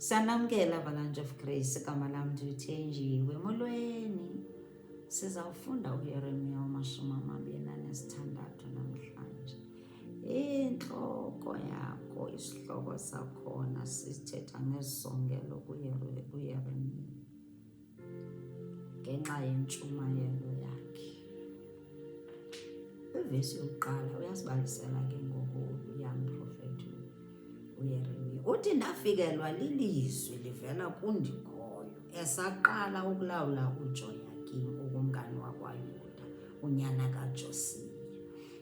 Sanamkela Avalanche of Grace, igama lam ndithenjiwe. Molweni, sizawufunda uYeremiya 26 namhlanje. Intloko yakho, isihloko sakhona sithetha ngesongelo kuYeremiya ngenxa yentshumayelo yakhe. Ivesi yokuqala uyasibalisela ke ngoku young prophet uYeremiya. Uthi ndafikelwa lilizwi livela kundikhoyo esaqala ukulawula uJoyakim ukumkani wakwaYuda unyana kaJosiya.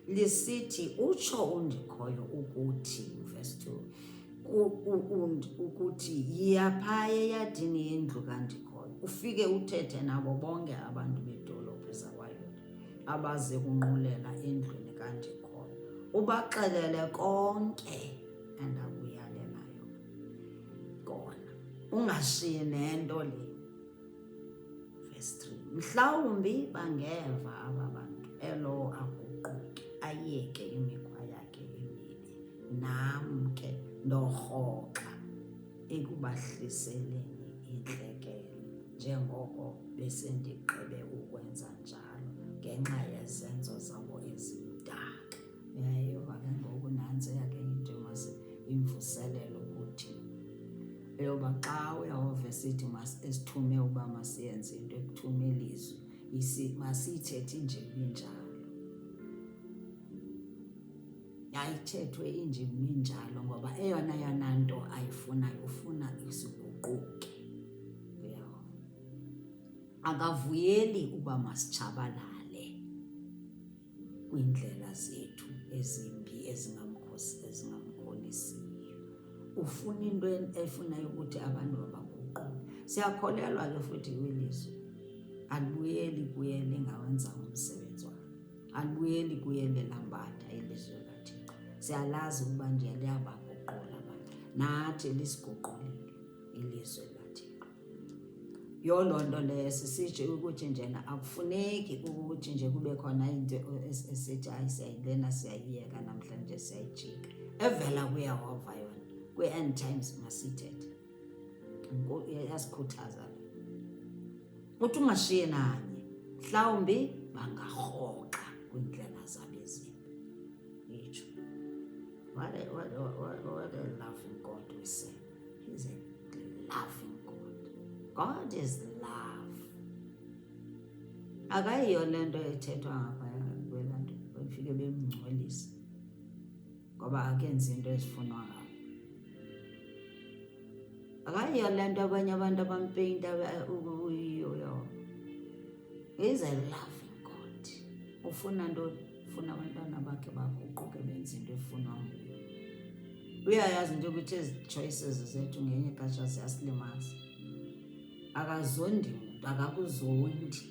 Lisithi utsho undikhoyo ukuthi, verse 2, ukuthi yiya phaya eyadini yendlu kandikhoyo ufike uthethe nabo bonke abantu bedolophu zakwaYuda abaze kunqulela endlwini kandikhoyo, ubaxelele konke endakuyalelayo kona, ungashiyi nento le. Verse 3, mhlawumbi bangeva aba bantu elo aguquke ayeke imikhwa yakhe emibi, nam ke ndorhoxa ekubahliseleni intlekele njengoko besendigqibe ukwenza njalo ngenxa yezenzo zabo ezimdaka. Uyayiva ke ngoku nantsi yakhe into imvuselelo ukuthi eyoba xa uyahova esithi esithume uba masiyenze into ekuthume ilizwi masiyithethe inje injalo, ayithethwe inje injalo, ngoba eyona nto ayifunayo ufuna isiguquke. Uyahova akavuyeli uba masitshabalale kwiindlela zethu ezimbi ezingamkholisiyo. Ufuna into efunayo ukuthi abantu babaguqule. Siyakholelwa ke futhi kwilizwi, alibuyeli kuye lingawenzanga umsebenzi walo, alibuyeli kuye lilambatha ilizwi likaThixo. Siyalazi ukuba nje liyabaguqula abantu, nathi lisiguqulile ilizwi likaThixo. Yoloo nto leyo sisitsho ukuthi njena akufuneki ukuthi nje kube khona into esithi hayi siyayilena siyayiyeka namhlanje siyayijika evela kuYehova yona. Kwi-end times masithethe, yasikhuthaza le. Uthi ungashiyi nanye, mhlawumbi bangarhoxa kwiindlela zabo ezimbi. Yitsho. What a loving God we serve. He's a loving God. God is love. Akayiyo le nto ethethwa ngaphaya kwelaa nto befike bemngcwelisa ngoba akenzi into ezifunwa ngayo. Akayiyo le nto abanye abantu abampeyinta uyiyo. He's a loving God. Ufuna nto, ufuna abantwana bakhe baguquke benze into efunwa nguye. Uyayazi into ukuthi ezi choices zethu ngenye ixesha ziyasilimaza. Akazondi muntu, akakuzondi.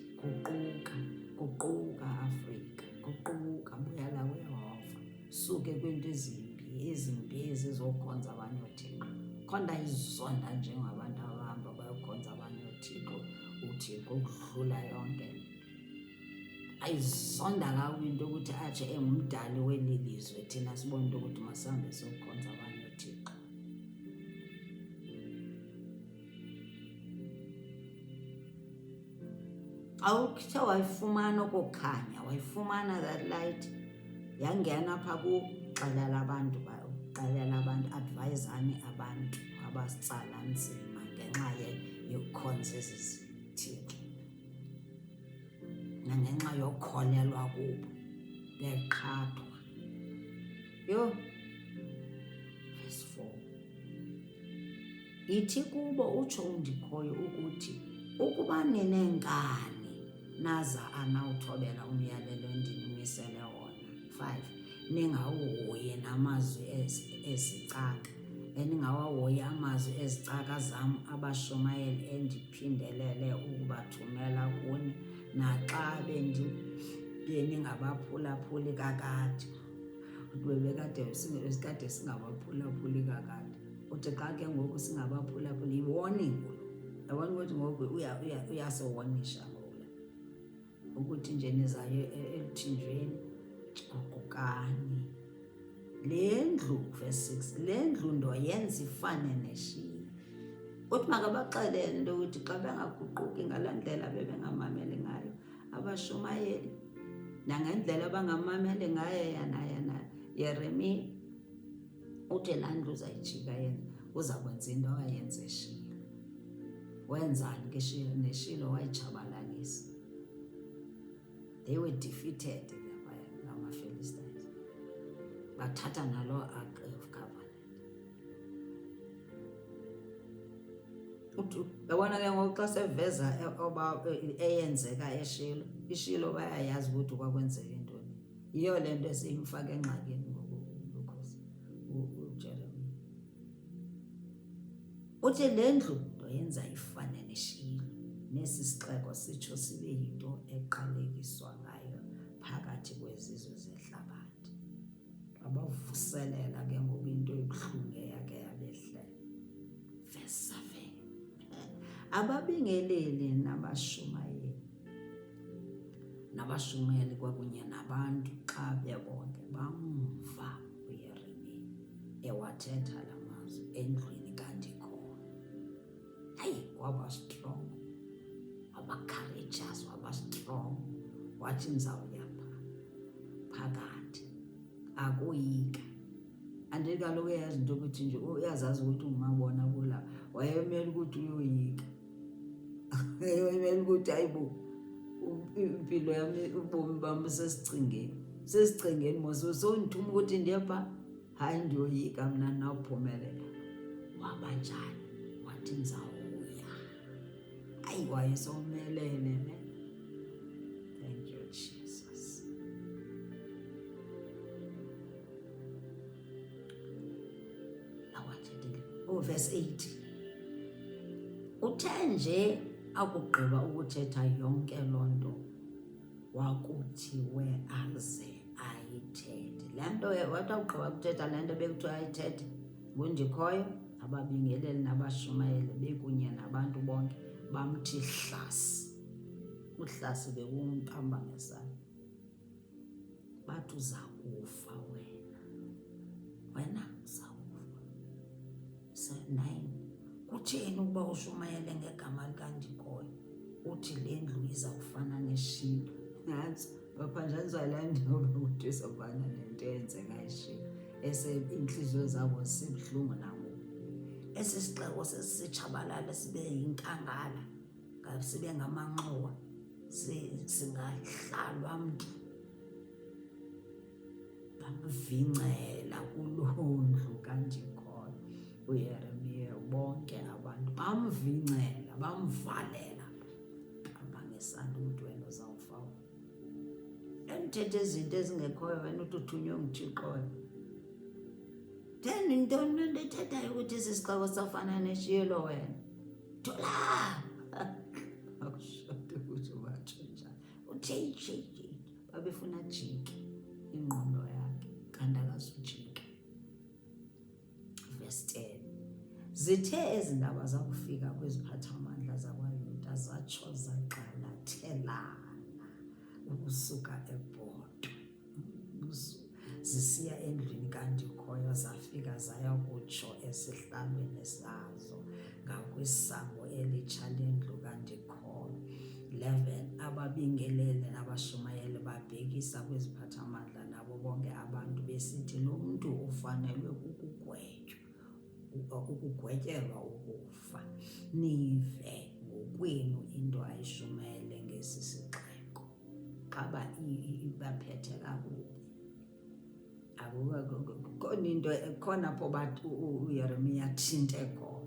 Guquka Afrika, guquka, buyela kuYehova, suke kwinto ezimbi ezizokhonza abanye oThixo. Khonda izonda njengabantu abahamba bayokhonza abanye oThixo, uThixo ukudlula yonke. Ayizonda kakubi into ukuthi atshe engumdali weli lizwe, thina sibone into ukuthi masihambe siyokhonza abanye oThixo. Awukuthe wayifumana ukukhanya, wayifumana that light, yangena phaa kuxelela abantu advisani abantu abasitsala nzima ngenxa yokukhonza ezi zithixo nangenxa yokholelwa kubo beqhathwa. Yho. Verse 4, ithi kubo utsho undikhoyo ukuthi ukuba ninenkani naza anawuthobela umyalelo endinimisele wona. 5, ningawuhoyi namazwi ezicaka, eningawahoyi amazwi ezicaka zam abashumayeli endiphindelele ukubathumela kuni, naxa beningabaphulaphuli kakade. Besikade singabaphulaphuli kakade. Uthi xa ke ngoku singabaphulaphuli, yi-warning. Yabona ukuthi ngoku uyasiwonisha ngoku ukuthi nje nizayo eluthinjweni, guqukani. Le ndlu, verse 6, le ndlu ndoyenza ifane neShilo. uthi makabaxelele into ukuthi xa bengaguquki ngalaa ndlela bebengamameli ngayo abashumayeli nangendlela abangamameli ngayo yana Yeremiya, uthi laa ndlu uzayijika yena uzakwenza into awayenze eShilo. Wenzani ke Shilo? neShilo wayitshabalalisa. They were defeated ngamaPhilistines, bathatha naloo Ark of Covenant. Yabona ke ngoku xa seveza eyenzeka eShilo, iShilo bayayazi ukuthi kwakwenzeka intoni. Yiyo le nto esiyimfaka engxakini ngokukhosi uJeremiya. Uthi le ndlu ndoyenza ifane neShilo, nesi sixeko sitsho sibe yinto eqalekiswa ngayo phakathi kwezizwe zehlabathi. Abavuselela ke ngoku into ebuhlungu eyake yabehlela. Verse 7. Ababingeleli nabashumayeli kwakunye nabantu xa bebonke bamva uYeremiya ewathetha la mazwi endlwini kaNdikhoya. Hayi, waba strong, waba courageous, waba strong. Wathi ndizawuya phakathi, akoyika. Andithi kaloku uyazi into ukuthi nje uyazazi ukuthi ungumabona kula wayemele ukuthi uyoyika. Wayemele ukuthi hayibo impilo yami ubomi bami sesicingeni mose sondithuma ukuthi ndiye pha, hayi ndiyoyika mna nawuphumelela. Waba njani, wathi ndizawuya. Hayi, wayesomelele ne. Thank you Jesus. Verse 8. Uthe nje akugqiba ukuthetha yonke loo nto wakuthiwe aze ayithethe. Le nto wathi awugqiba ukuthetha le nto bekuthiwa ayithethe nguNdikhoya, ababingeleli nabashumayeli bekunye nabantu bonke bamthi hlasi. Uhlasi bekumpamba ngesandla. Bathi uza kufa wena uzawufa. 9. Kutheni ukuba ushumayele ngegama likaNdikhoya uthi le ndlu iza kufana neShilo? Nantsi baphanjaniswa laa ndoba ukuthi izofana nento eyenzeka eShilo, iintliziyo zabo zisebuhlungu nangoku. Esi sixeko sesitshabalala sibe yinkangala, sibe ngamanxowa, singahlalwa mntu. Bamvingcela kuloo ndlu kaNdikhoya uYeremiya, bonke abantu bamvingcela, bamvalela abangesandla ukuthi wena uzawufa. Emthethe izinto ezingekhoyo wena uthi uthunywe nguThixo. Then intoni into ethethayo ukuthi esi sixeko sawufana neShilo wena? Thola akushote ukuthi batsho njalo. Uthe babefuna jike ingqondo yakhe kanti akazujike. Verse 10. Zithe ezi ndaba zakufika kwiziphathamandla zakwaYuda zatsho zagxalathelana ukusuka eBhodwe zisiya endlwini kaNdikhoya, zafika zaya kutsho esihlalweni sazo ngakwisango elitsha lendlu kaNdikhoya. 11. Ababingeleli nabashumayeli babhekisa kwiziphathamandla nabo bonke abantu besithi lo mntu ufanelwe ukugwetyelwa ukufa. Nive ngokwenu into ayishumayele ngesi sixeko. Xaba ibaphethe kakubi. Khona into khona apho bathi uYeremiya athinte khona.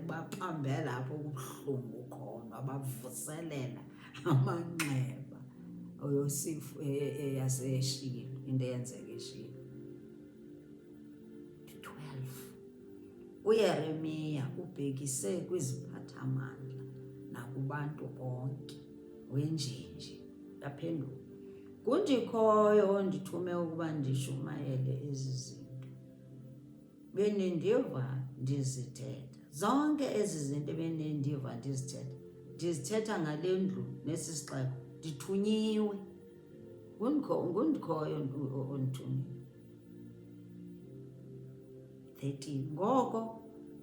Bapambela apho kubuhlungu khona, bavuselela amanxeba yosifo yaseShilo, into eyenzeka eShilo. 12. uYeremiya ubhekise kwiziphathamandla nakubantu bonke wenjenje, yaphendula, nguNdikhoya ondithume ukuba ndishumayele ezi zinto. Benindiva ndizithetha zonke ezi zinto, benindiva ndizithetha ngale ndlu nesi sixeko. Ndithunyiwe, nguNdikhoya ondithumileyo. 13. Ngoko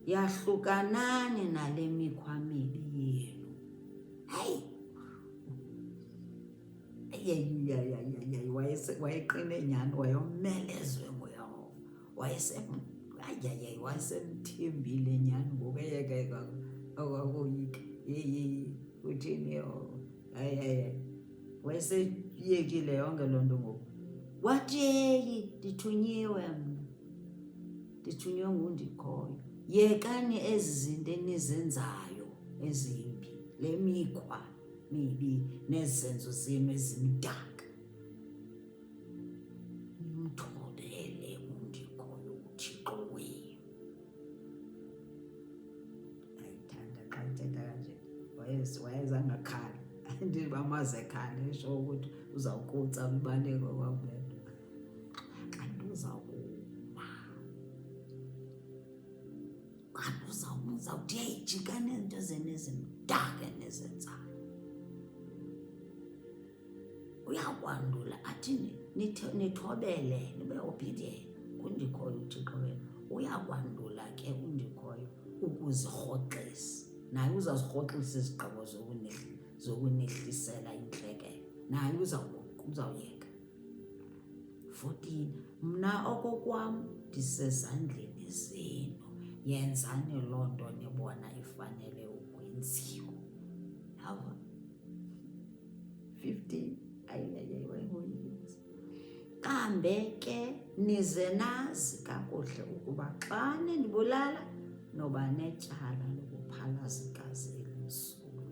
yahlukanani nale mikhwa mibi yenu. Hayi, wayeqine nyani, wayomelezwe nguYehova, wayesemthembile nyani ngokuyeka akakuyika uthini Yehova. Wayeseyekile yonke loo nto ngoku. Wathi yeyi, ndithunyiwe mna, ndithunywe ngundikhoyo. Yekani ezi zinto enizenzayo ezimbi, le mikhwa mibi nezenzo zenu ezimdaka. Nimthobele undikhoyo uThixo wenu. Ayithanda xa ithetha kanje, wayezangakhali ndibamaze khali esho ukuthi uzawukuca bibaleko kwakubetha. Kanti uzawukuma, kanti uzawuthi yayijika nezinto zenu ezimdaka nezenzayo. Uyakwandula athi nithobele, nibe obedient kundikhoyo uThixo wenu. Uyakwandula ke undikhoyo ukuzirhoxisa, naye uzazirhoxisa izigqibo zokunehlisela intlekele, naye uzawuyeka. 14, mna okokwam ndisezandleni zenu, yenzani loo nto nibona ifanele ukwenziwa. 15, wayengoyikisi. Kambe ke nize nazi kakuhle ukuba xa nindibulala noba netyala lokuphalaza igazi elimsulwa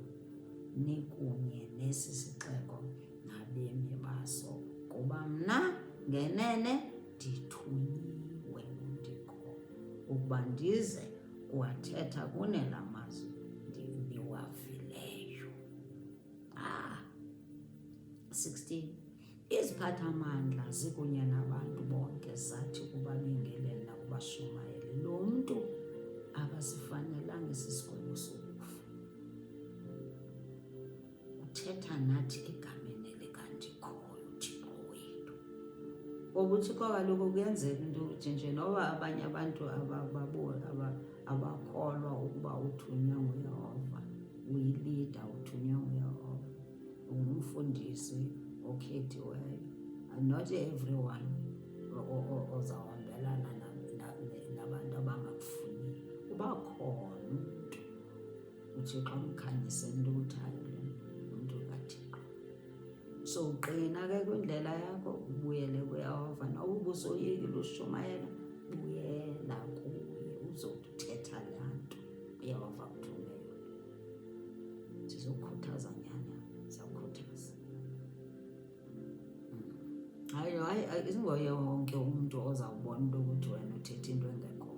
nikunye nesi sixeko nabemi baso, kuba mna ngenene ndithunyiwe ngundikhoyo ukuba ndize kuwathetha kunela mazwi niwavileyo. 16, iziphathamandla zikunye nabantu bonke zathi kubabingeleli nakubashumayeli, lo mntu akasifanelanga isisigwebo sokufa. Uthetha nathi egameni likandikhoyo uThixo wethu. Ubuthixo kaloku kuyenzeka into nje noba abanye abantu abakholwa ukuba uthunywe nguYehova, uyilida uthunywe nguYehova, ungumfundisi okhethiweyo. Not everyone ozawuhambelana nabantu abangakufuniyo. Uba khona umntu uThixo amkhanyise ntuthayo umntu kaThixo. So qina ke kwindlela yakho, ubuyele kuYehova. Noba ubusoyikile ushumayela, buyela kuye uzothetha laa nto uYehova akuthume yona. Ndizokhuthaza nyana, ndizawukhuthaza. Hayi, ingoye wonke umntu ozawubona into ukuthi wena uthetha into engekho.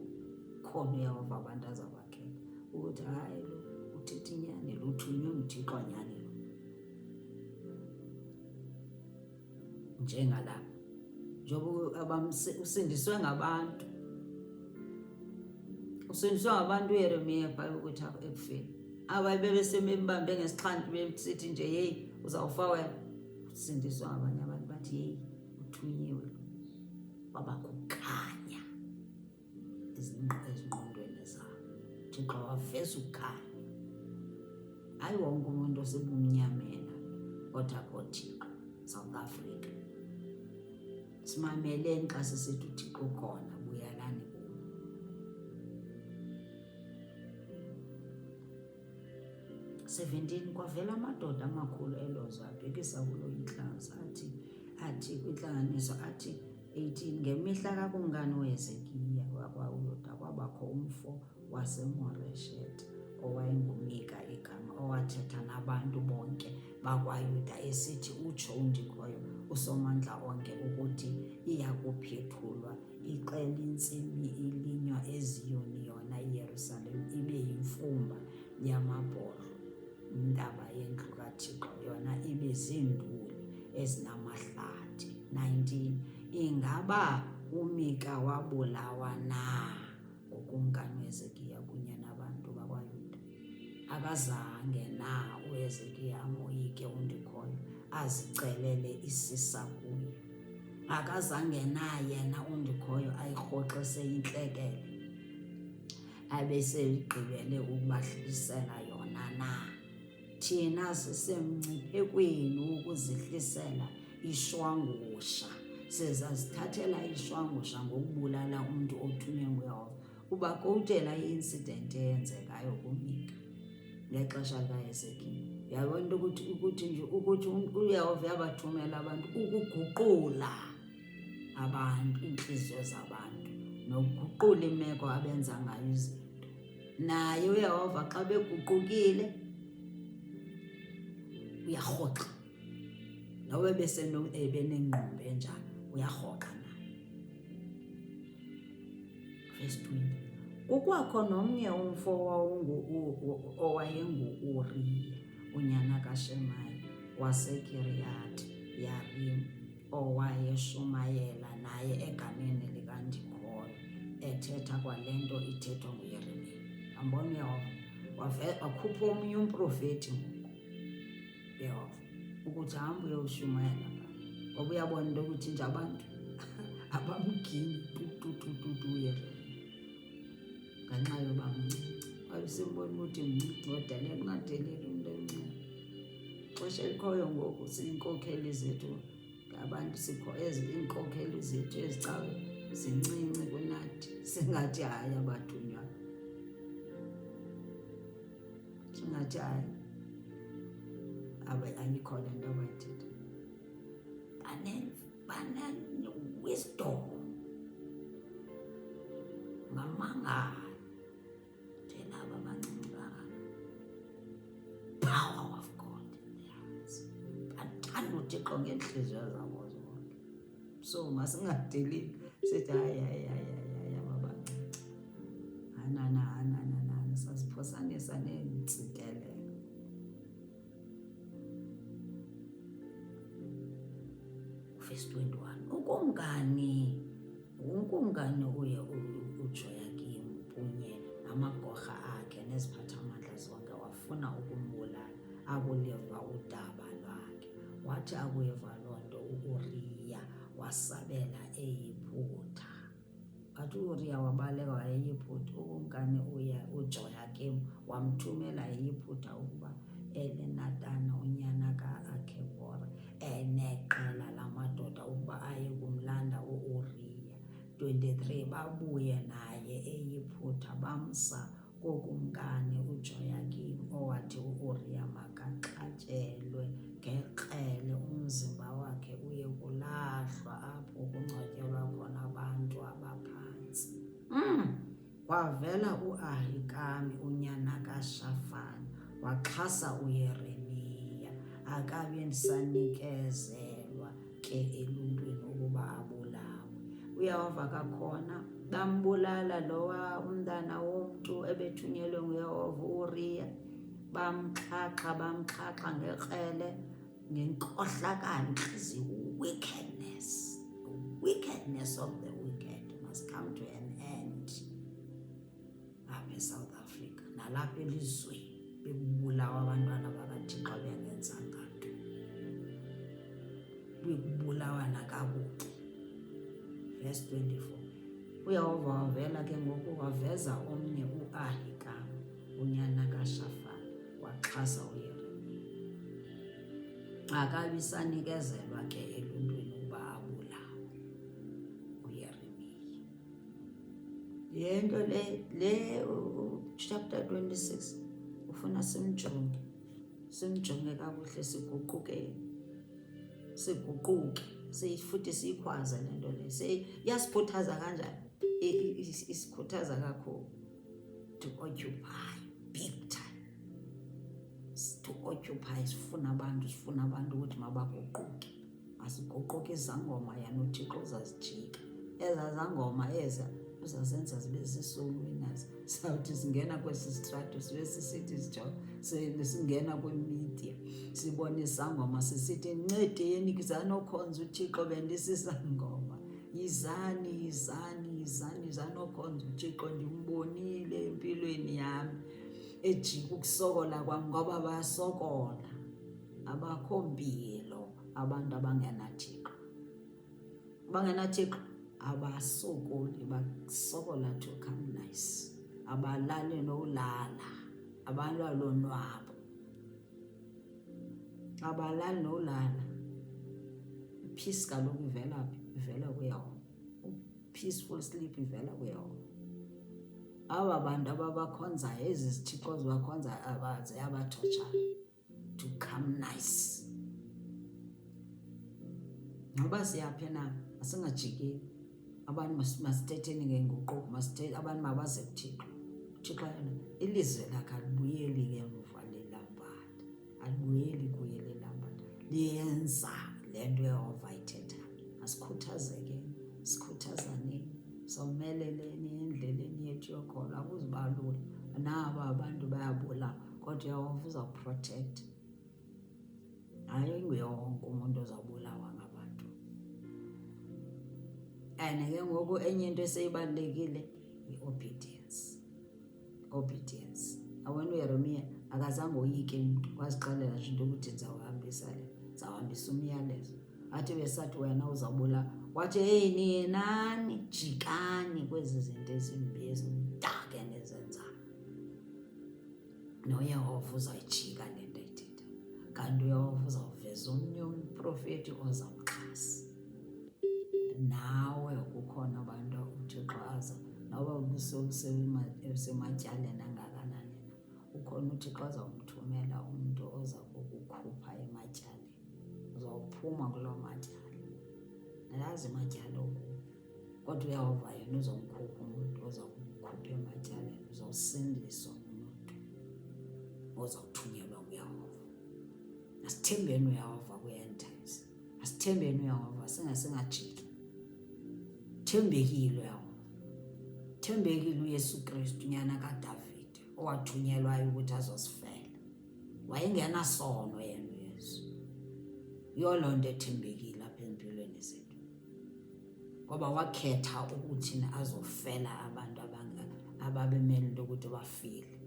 Khona uYehova abantu azawubakhetha ukuthi hayi, lo uthetha inyani, lo uthunywe nguThixo nyani lo. Njengalapha njengoba usindiswe ngabantu, uYeremiya phaya ukuthi ekufeni aba bebesembambe ngesixhanti besithi nje yeyi uzawufa wena. Usindiswa ngabanye abantu bathi yeyi uthunyiwe, wabakukhanya ezingqondweni zabo. Thixo waveza ukukhanya. Hayi wonke umuntu osebumnyamena kodwa koThixo. South Africa, simameleni xa sisithi uThixo ukhona, buyelani kuye. Kwavela amadoda amakhulu eLozo abhekisa kulo intlangano athi kwintlanganiso athi 18, ngemihla kakumkani uHezekiya wakwaYuda kwabakho umfo waseMoresheth owayengumika igama, owathetha nabantu bonke bakwaYuda esithi, utsho undikhoyo uSomandla onke ukuthi iyakuphethulwa ixela intsimi ilinywa eZiyoni, yona iYerusalem ibe yimfumba yamabhodlo, intaba yendlu kaThixo yona ibe ziinduli ezinamahlathi. 19, ingaba uMika wabulawa na ngukumkani uHezekiya kunye nabantu bakwaYuda? Akazange na uHezekiya amoyike undikhoyo azicelele isisa kuye? Akazange na yena undikhoyo ayirhoxise intlekele? abesegqibele ukubahlisela yona na. Thina sisemngciphekweni ukuzihlisela ishwangusha, sizazithathela ishwangusha ngokubulala umntu othunywe nguYehova. Ubakowutela i-incident eyenzekayo kuMika ngexesha likaHezekiya. Uyabona into ukuthi uYehova yabathumela abantu ukuguqula abantu, iintliziyo zabantu, nokuguqula imeko abenza ngayo izinto. Naye uYehova xa beguqukile uyarhoxa. Noba benengqumbe enjalo uyarhoxa naye. Verse 20. Kukwakho nomnye umfo owayengu-Uriya, unyana kaShemaya waseKiriyathi Yearimu, owayeshumayela naye egameni likaNdikhoyo, ethetha kwale nto ithethwa nguYeremiya. Ambona uYehova wakhupha omnye umprofethi ngoku Yehova ukuthi hambe uyoshumayela ngoba uyabona into ukuthi nje abantu abamgini tutututu uYeremiya ngenxa yoba mncinci. Wayesimbona ukuthi mncinci odelele ungadeleli umntu omncinci. Xesha elikhoyo ngoku siyinkokheli zethu ngabantu, sikho iinkokheli zethu ezicawe zincinci kunathi, singathi hayi abathunywa, singathi hayi ayikho le nto abayithetha. Bane-wisdom ngamangala thina aba bancinci kangaka. Power of God in their hearts. Bathanda uThixo ngeentliziyo zabo zonke. So masingadeleli sithi hayi aba bancinci. Hanana saziphosanisa neentsikelelo. Verse 21. Ukumngani uye uJoyakim kunye namagorha akhe neziphathamandla zonke wafuna ukumbulala, akuliva udaba lwakhe. Wathi akuyiva loo nto uUriya wasabela eyiphutha. Wathi uUriya wabaleka eyiphutha. Ukumkani uJoyakim wamthumela eyiphutha ukuba Elinatana unyana ka-Akhibhori eneqela lamadoda ukuba aye kumlanda uUriya. 23. Babuye naye eyiphutha bamsa kokumkani uJoyakim, owathi uUriya makaxhatyelwe ngekrele, umzimba wakhe uye kulahlwa apho kungcwatyelwa khona abantu abaphantsi. Kwavela uAhikami unyana kaShafani waxhasa uYeremiya, akabi sanikezelwa ke eluntwini ukuba abulawe. uYehova kakhona, bambulala lowa umntana womntu ebethunyelwe nguYehova uUriya. Bamxhaxha ngekrele, ngenkohlakalo inhliziyo. Wickedness of the wicked must come to an end apha eSouth Africa nalapha elizweni, bekubulawa abantwana bakaThixo bengenzanga nto, bekubulawa nakakubi. Verse 24. uYehova wavela ke ngoku waveza omnye uAhikami unyana kaShafani waxhasa uYeremiya, akabi sanikezelwa ke eluntwini ukuba abulawe uYeremiya. Yento le chapter 26 ufuna simjonge kakuhle, siguquke futhi siyikhwaze le nto le. Iyasikhuthaza kanjani? Isikhuthaza kakhulu to occupy big time, to occupy. Sifuna abantu ukuthi mabaguquke, masiguquke. Izangoma yanoThixo uzazijika, ezaa zangoma eza uzazenza zibe zii-soul winners. Sawuthi singena kwesi strato sibe sisithi singena kwimedia sibone isangoma sisithi ncedeni, zanokhonza uThixo bendisisangoma. Yizani zanokhonza uThixo, ndimbonile empilweni yami ejika ukusokola kwam, ngoba bayasokola, abakho mpilo abantu abangenaThixo. AbangenaThixo abasokoli, basokola to come nice. abalali nolala, abantu alonwabo, abalali nolala. Peace kaloku ivela phi? Ivela kuyehova. Peaceful sleep ivela kuyehova. Aba bantu ababakhonzayo, ezi zithixo zibakhonzayo ziyabathotshana to come nice. Ngoba siyaphi na, masingajikeli. Abantu masithetheni ngenguquko, abantu mabaze kuThixo. uThixo yena ilizwe lakhe alibuyeli ke emuva lelambada, alibuyeli kuye lelambada, liyenza le nto yehova ayithethayo. Masikhuthazekeni, sikhuthazaneni, someleleni endleleni yethu yokholo. Akuzuba lula, nabo abantu bayabulawa, kodwa yehova uzawuprotect. Hayi nguye wonke umuntu ozawubulawa ngabantu. And ke ngoku enye into eseyibalulekile yi-obedience. Obedience. Awena uYeremiya akazange oyike umuntu, wazixelela nje into ukuthi ndizawuhambisa umyalezo. Athi besathi wena uzawubulawa, wathi hey ninani jikani kwezi zinto ezimbi ezimdaka nezenzayo. NoYehova uzayijika le nto ayithetha. Kanti uYehova uzawuveza omnye umprofeti ozawuxhasa. Nawe kukhona abantu uThixo aza, noba usematyaleni angakanani na, ukhona uThixo azawumthumela umntu oza kukukhupha ematyaleni. Uzawuphuma kuloo matyala. Ayazi matyala okuwo, kodwa uYehova yena uzomkhupha umuntu oza kukukhupha ematyaleni. Uzawusindiswa umuntu ozawuthunyelwa nguYehova. Asithembeni uYehova kwi-end times. Asithembeni uYehova, singajiki. Thembekile uYehova. Thembekile uYesu Kristu, unyana kaDavide, owathunyelwayo ukuthi azosifela. Wayengenasono yena uYesu. Yiyo loo nto ethembekile apha empilweni zethu, ngoba wakhetha ukuthi azofela abantu ababemele into ukuthi bafile,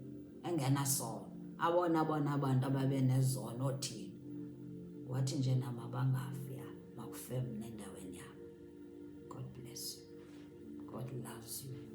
engenasono. Abona abantu ababenezono othina, wathi nje nama bangafi, makufe mna endaweni yabo. God bless you. God loves you.